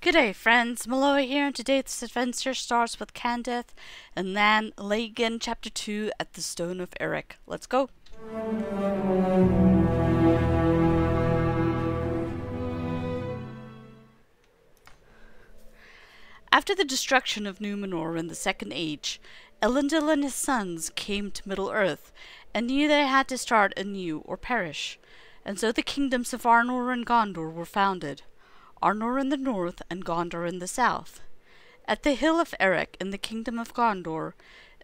G'day friends, Miloa here, and today's adventure starts with Candace and Nan Lagan chapter 2 at the Stone of Erech. Let's go! After the destruction of Numenor in the Second Age, Elendil and his sons came to Middle-earth and knew they had to start anew or perish, and so the kingdoms of Arnor and Gondor were founded. Arnor in the north and Gondor in the south. At the hill of Erech in the kingdom of Gondor,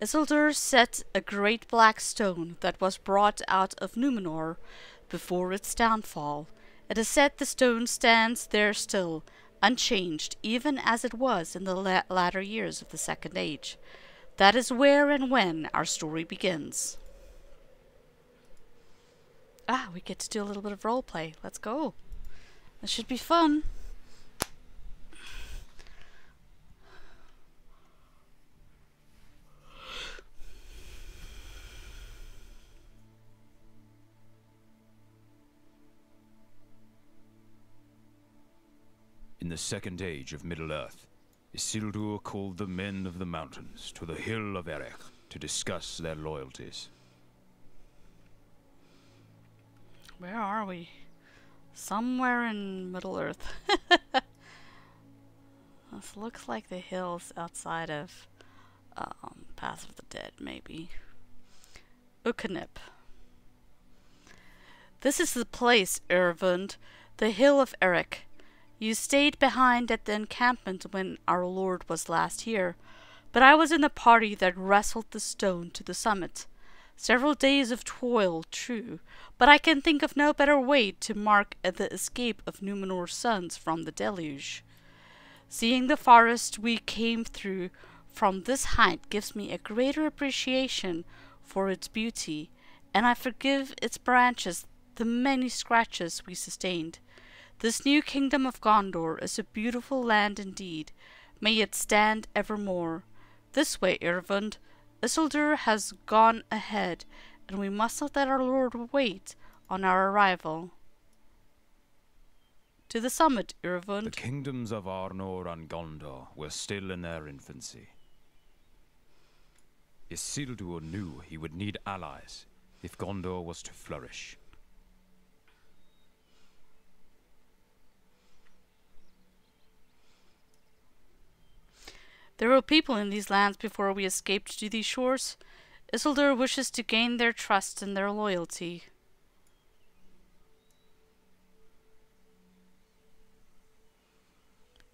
Isildur set a great black stone that was brought out of Numenor before its downfall. It is said the stone stands there still, unchanged, even as it was in the latter years of the Second Age. That is where and when our story begins. We get to do a little bit of roleplay. Let's go. This should be fun. In the Second Age of Middle-earth, Isildur called the men of the mountains to the hill of Erech to discuss their loyalties. Where are we? Somewhere in Middle-earth. This looks like the hills outside of Path of the Dead, maybe. Ukanip. This is the place, Ervund, the hill of Erech. You stayed behind at the encampment when our Lord was last here, but I was in the party that wrestled the stone to the summit. Several days of toil, true, but I can think of no better way to mark the escape of Numenor's sons from the deluge. Seeing the forest we came through from this height gives me a greater appreciation for its beauty, and I forgive its branches the many scratches we sustained. This new kingdom of Gondor is a beautiful land indeed. May it stand evermore. This way, Ervund. Isildur has gone ahead, and we must not let our lord wait on our arrival. To the summit, Ervund. The kingdoms of Arnor and Gondor were still in their infancy. Isildur knew he would need allies if Gondor was to flourish. There were people in these lands before we escaped to these shores. Isildur wishes to gain their trust and their loyalty.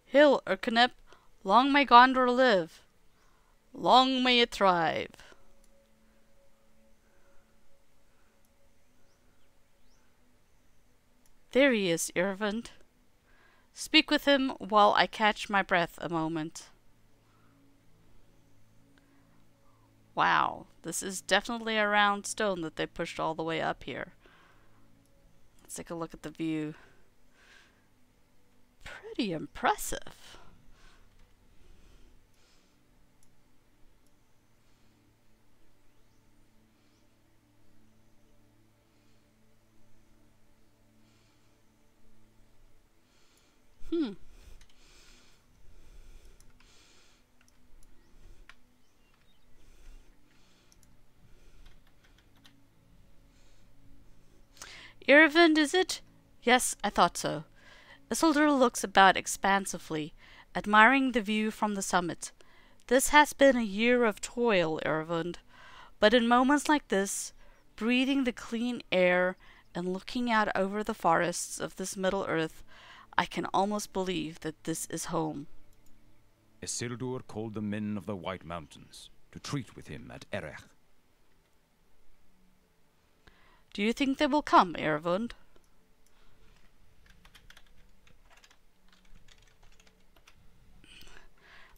Hill Urkanep, long may Gondor live. Long may it thrive. There he is, Ervund. Speak with him while I catch my breath a moment. Wow, this is definitely a round stone that they pushed all the way up here. Let's take a look at the view. Pretty impressive. Ervund, is it? Yes, I thought so. Isildur looks about expansively, admiring the view from the summit. This has been a year of toil, Ervund, but in moments like this, breathing the clean air and looking out over the forests of this Middle-earth, I can almost believe that this is home. Isildur called the men of the White Mountains to treat with him at Erech. Do you think they will come, Ervund?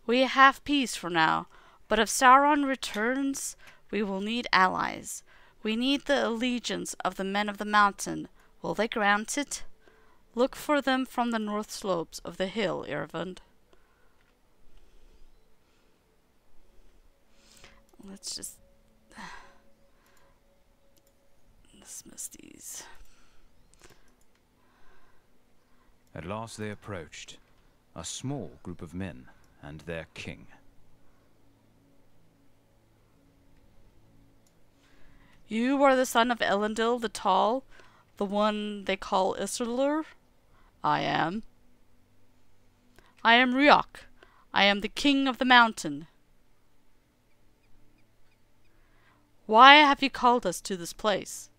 We have peace for now, but if Sauron returns, we will need allies. We need the allegiance of the men of the mountain. Will they grant it? Look for them from the north slopes of the hill, Ervund. Let's just dismiss these. At last they approached, A small group of men and their king. You are the son of Elendil the Tall, the one they call Isildur? I am. I am Erech. I am the king of the mountain. Why have you called us to this place?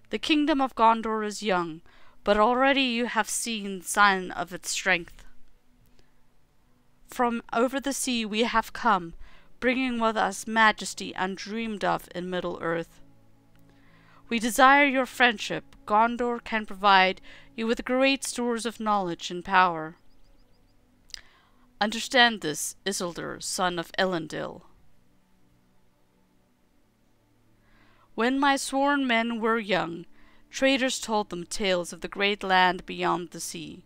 The kingdom of Gondor is young, but already you have seen sign of its strength. From over the sea we have come, bringing with us majesty undreamed of in Middle-earth. We desire your friendship. Gondor can provide you with great stores of knowledge and power. Understand this, Isildur, son of Elendil. When my sworn men were young, traders told them tales of the great land beyond the sea.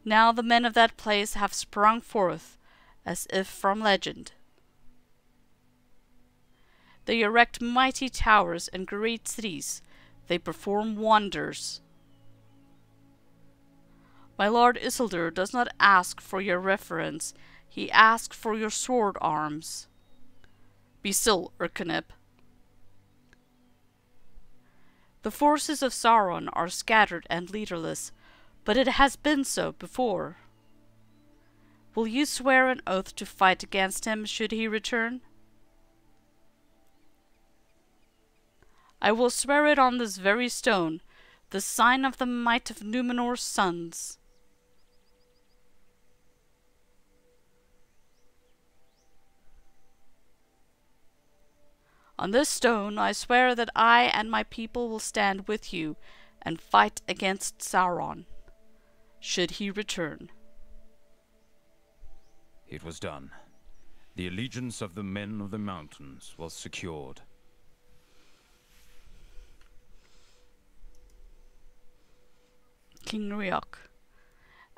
Now the men of that place have sprung forth, as if from legend. They erect mighty towers and great cities. They perform wonders. My lord Isildur does not ask for your reverence. He asks for your sword arms. Be still, Erech. The forces of Sauron are scattered and leaderless, but it has been so before. Will you swear an oath to fight against him should he return? I will swear it on this very stone, the sign of the might of Númenor's sons. On this stone I swear that I and my people will stand with you and fight against Sauron, should he return. It was done. The allegiance of the men of the mountains was secured. King Erech.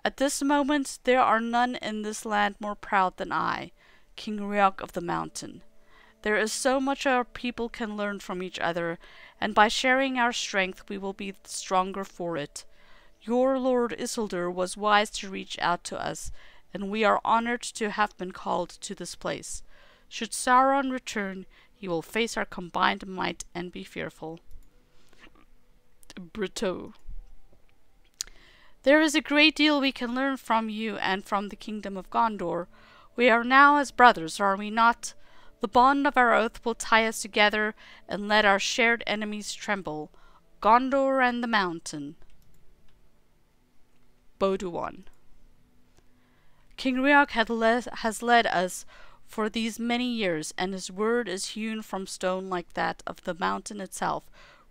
At this moment there are none in this land more proud than I, King Erech of the Mountain. There is so much our people can learn from each other, and by sharing our strength we will be the stronger for it. Your Lord Isildur was wise to reach out to us, and we are honored to have been called to this place. Should Sauron return, he will face our combined might and be fearful. Brito. There is a great deal we can learn from you and from the kingdom of Gondor. We are now as brothers, are we not? The bond of our oath will tie us together and let our shared enemies tremble. Gondor and the mountain. Boduan. King Erech has led us for these many years, and his word is hewn from stone like that of the mountain itself,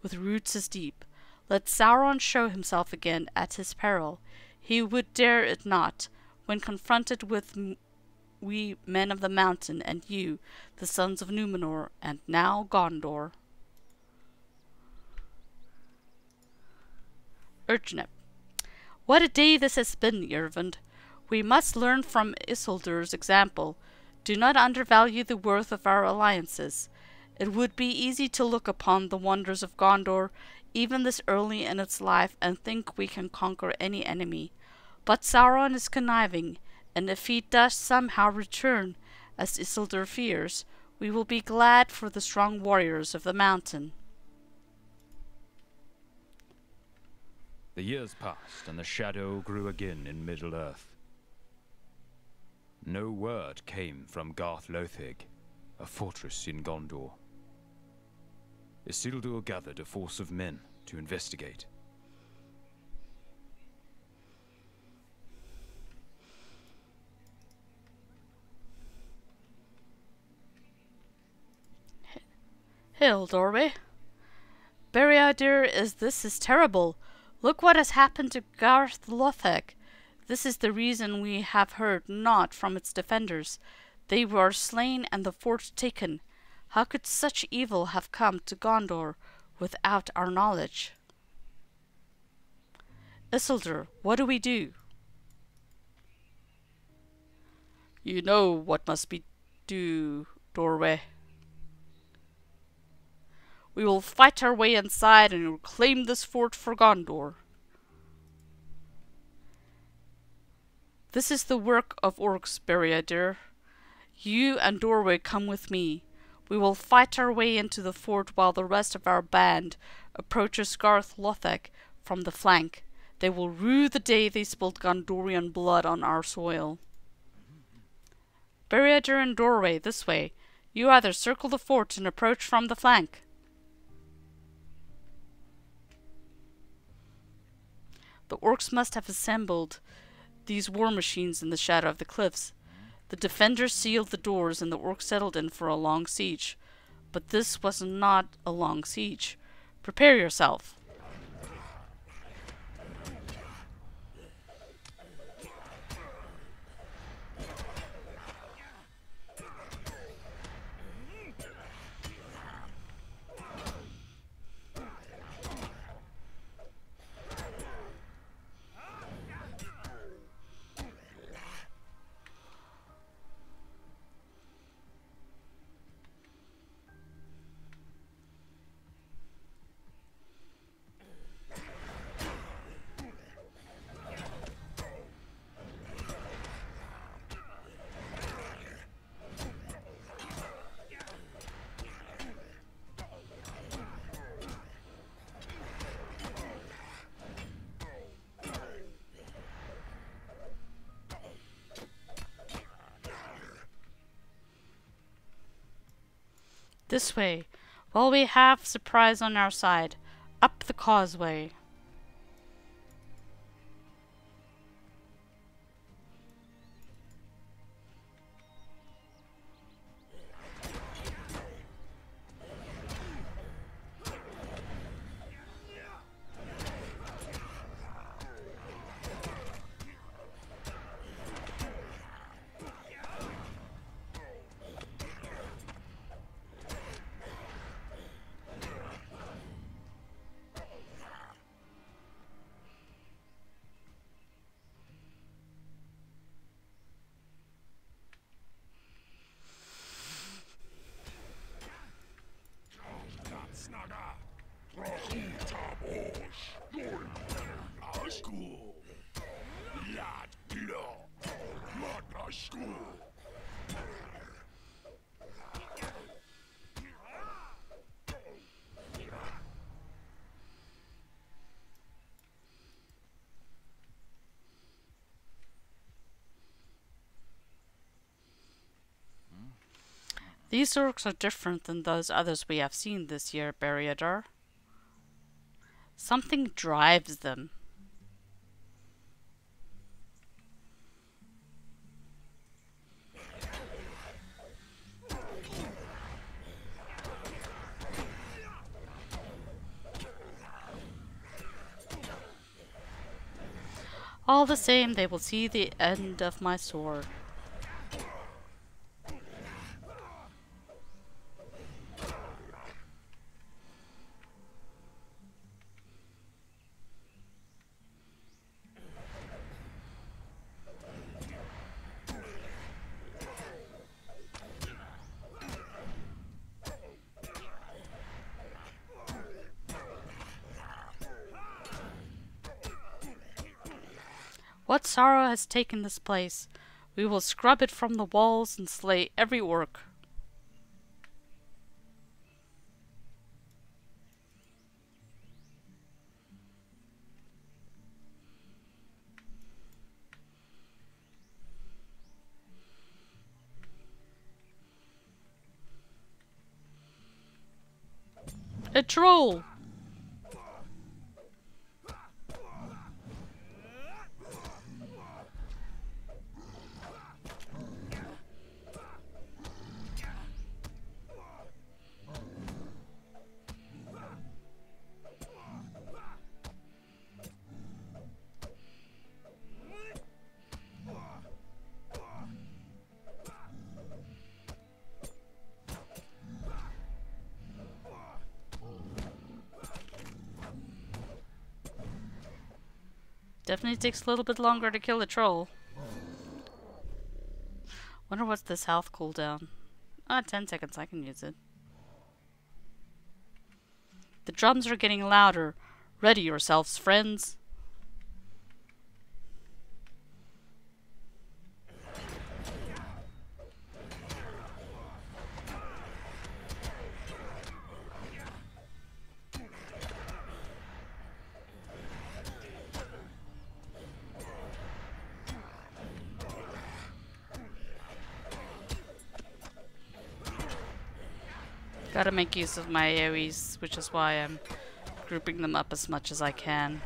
with roots as deep. Let Sauron show himself again at his peril. He would dare it not, when confronted with we men of the mountain, and you, the sons of Númenor, and now Gondor. Erech. What a day this has been, Irvind. We must learn from Isildur's example. Do not undervalue the worth of our alliances. It would be easy to look upon the wonders of Gondor, even this early in its life, and think we can conquer any enemy. But Sauron is conniving, and if he does somehow return, as Isildur fears, we will be glad for the strong warriors of the mountain. The years passed, and the shadow grew again in Middle-earth. No word came from Garth Lothig, a fortress in Gondor. Isildur gathered a force of men to investigate. Hail, doorway. Beriadir, this is terrible. Look what has happened to Garth Lothig. This is the reason we have heard naught from its defenders. They were slain and the fort taken. How could such evil have come to Gondor without our knowledge? Isildur, what do we do? You know what must be do, doorway. We will fight our way inside and reclaim this fort for Gondor. This is the work of orcs, Beriadir. You and Doorway come with me. We will fight our way into the fort while the rest of our band approaches Garth Lothek from the flank. They will rue the day they spilled Gondorian blood on our soil. Beriadir and Doorway, this way. You either circle the fort and approach from the flank. The orcs must have assembled these war machines in the shadow of the cliffs. The defenders sealed the doors and the orcs settled in for a long siege. But this was not a long siege. Prepare yourself. This way, while we have surprise on our side. Up the causeway. These orcs are different than those others we have seen this year, Beriadir. Something drives them. All the same, they will see the end of my sword. What sorrow has taken this place? We will scrub it from the walls and slay every orc. A troll! Definitely takes a little bit longer to kill a troll. Wonder what's this health cooldown? 10 seconds, I can use it. The drums are getting louder. Ready yourselves, friends. Gotta make use of my AoEs, which is why I'm grouping them up as much as I can.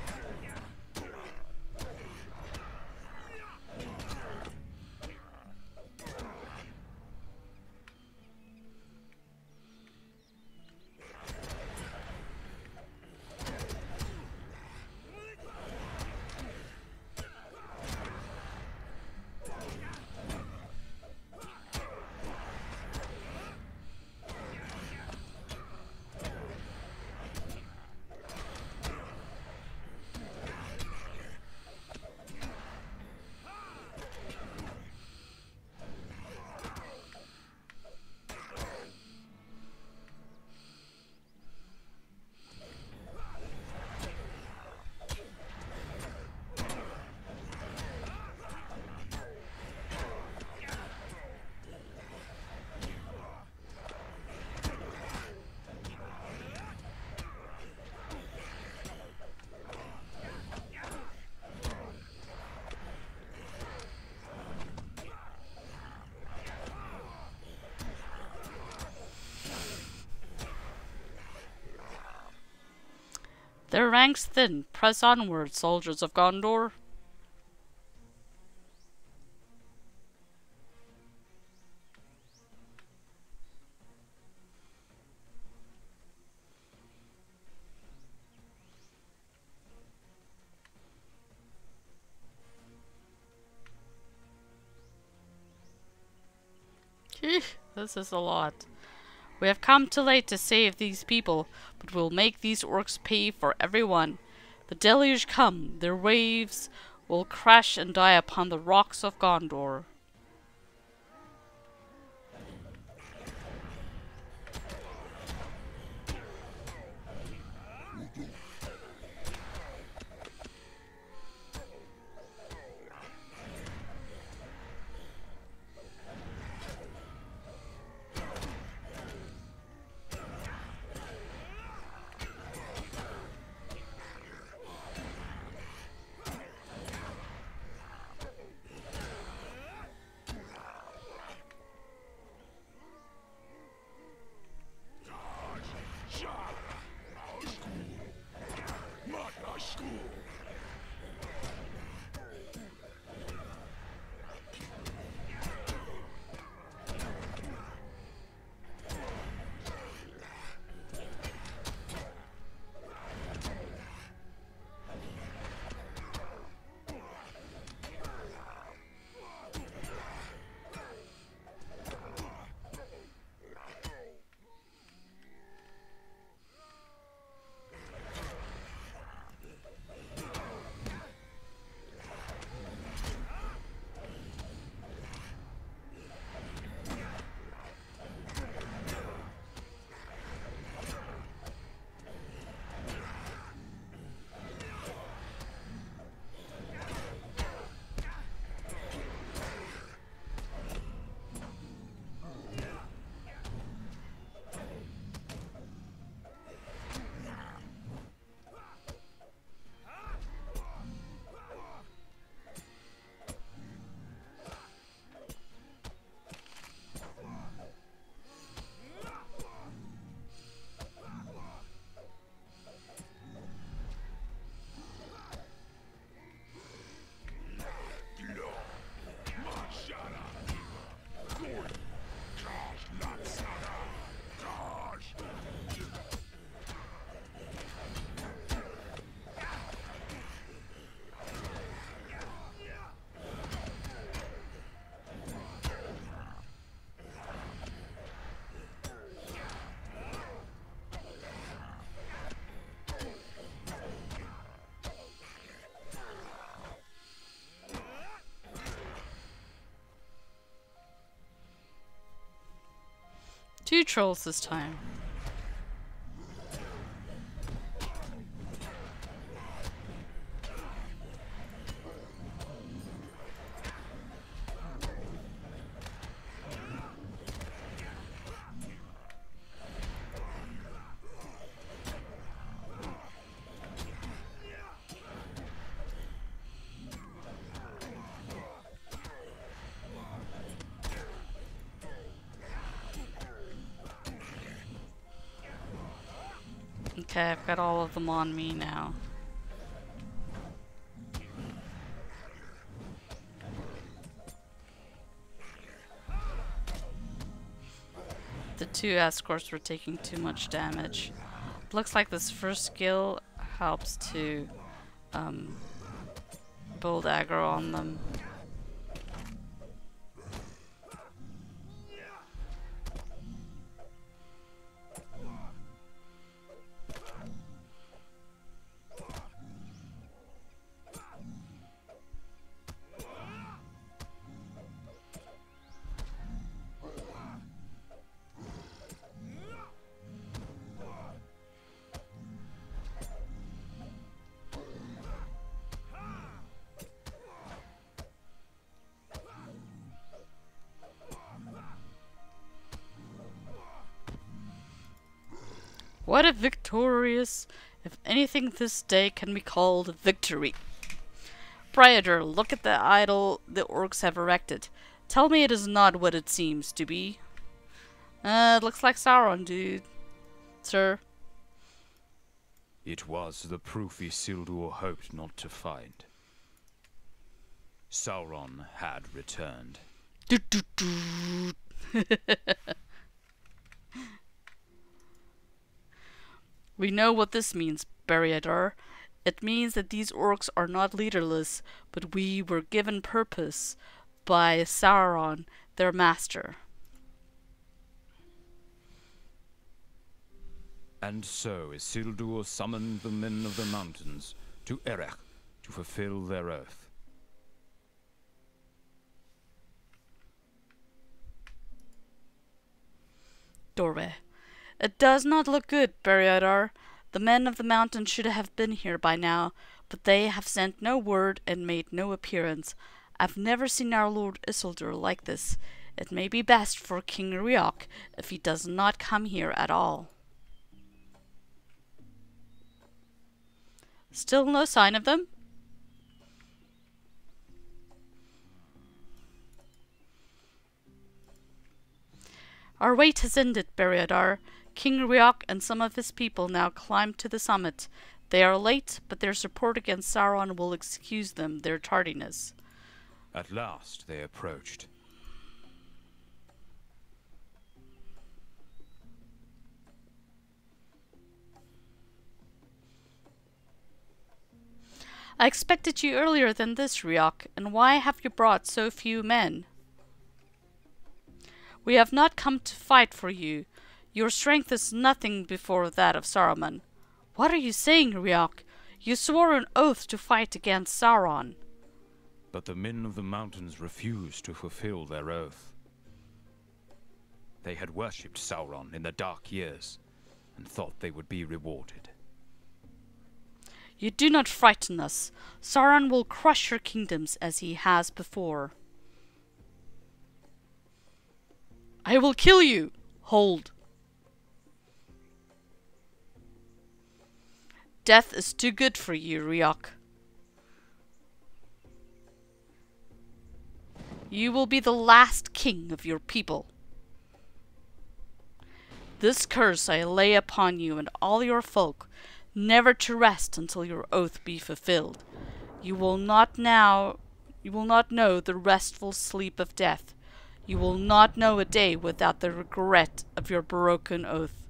Their ranks thin. Press onward, soldiers of Gondor. This is a lot. We have come too late to save these people, but we'll make these orcs pay for everyone. The deluge come, their waves will crash and die upon the rocks of Gondor. Two trolls this time. Okay, I've got all of them on me now. The two escorts were taking too much damage. Looks like this first skill helps to build aggro on them. What a victorious, if anything this day can be called victory. Praetor, look at the idol the orcs have erected. Tell me it is not what it seems to be. It looks like Sauron, dude. Sir. It was the proof Isildur hoped not to find. Sauron had returned. We know what this means, Beriadar. It means that these orcs are not leaderless, but we were given purpose by Sauron, their master. And so Isildur summoned the men of the mountains to Erech to fulfill their oath. Doorway. It does not look good, Beriadar. The men of the mountain should have been here by now, but they have sent no word and made no appearance. I've never seen our Lord Isildur like this. It may be best for King Erech if he does not come here at all. Still no sign of them? Our wait has ended, Beriadar. King Erech and some of his people now climb to the summit. They are late, but their support against Sauron will excuse them their tardiness. At last they approached. I expected you earlier than this, Erech, and why have you brought so few men? We have not come to fight for you. Your strength is nothing before that of Saruman. What are you saying, Erech? You swore an oath to fight against Sauron. But the men of the mountains refused to fulfill their oath. They had worshipped Sauron in the dark years, and thought they would be rewarded. You do not frighten us. Sauron will crush your kingdoms as he has before. I will kill you! Hold. Death is too good for you, Erech. You will be the last king of your people. This curse I lay upon you and all your folk, never to rest until your oath be fulfilled. You will not know the restful sleep of death. You will not know a day without the regret of your broken oath.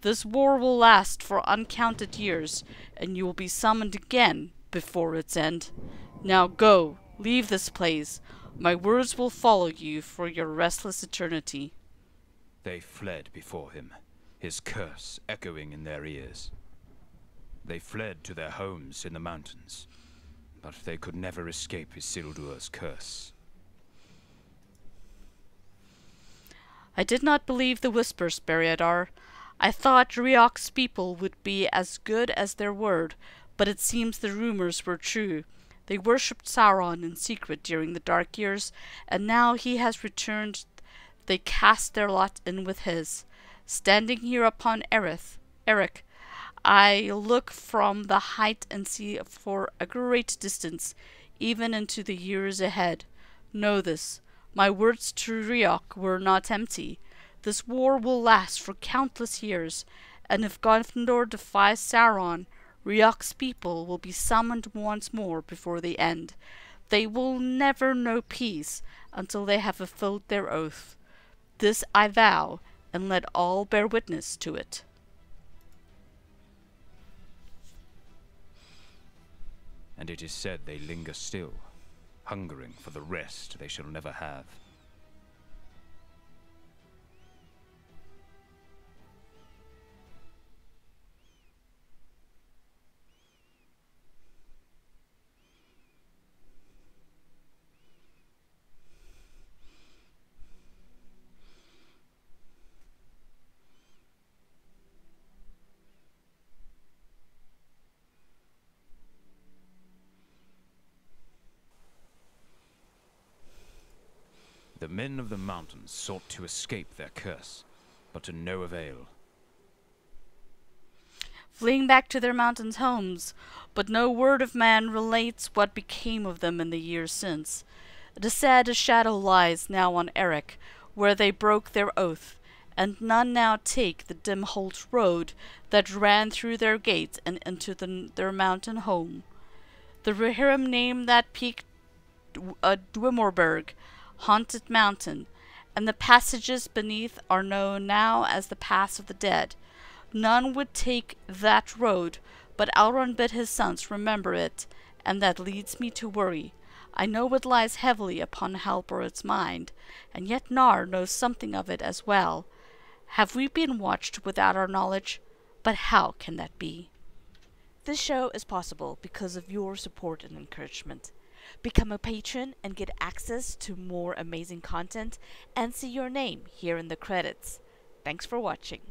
This war will last for uncounted years, and you will be summoned again before its end. Now go, leave this place. My words will follow you for your restless eternity. They fled before him, his curse echoing in their ears. They fled to their homes in the mountains, but they could never escape Isildur's curse. I did not believe the whispers, Beriadar. I thought Erech's people would be as good as their word, but it seems the rumors were true. They worshipped Sauron in secret during the dark years, and now he has returned. They cast their lot in with his. Standing here upon Erech, I look from the height and see for a great distance, even into the years ahead. Know this, my words to Erech were not empty. This war will last for countless years, and if Gryffindor defies Sauron, Riok's people will be summoned once more before the end. They will never know peace until they have fulfilled their oath. This I vow, and let all bear witness to it. And it is said they linger still, hungering for the rest they shall never have. The men of the mountains sought to escape their curse, but to no avail. Fleeing back to their mountains homes, but no word of man relates what became of them in the years since. It is said a shadow lies now on Erech, where they broke their oath, and none now take the dim Holt road that ran through their gates and into their mountain home. The Rohirrim named that peak Dwimorberg, Haunted Mountain, and the passages beneath are known now as the Pass of the Dead. None would take that road, but Elrond bid his sons remember it, and that leads me to worry. I know it lies heavily upon Halberud's mind, and yet Nar knows something of it as well. Have we been watched without our knowledge? But how can that be? This show is possible because of your support and encouragement. Become a patron and get access to more amazing content and see your name here in the credits. Thanks for watching.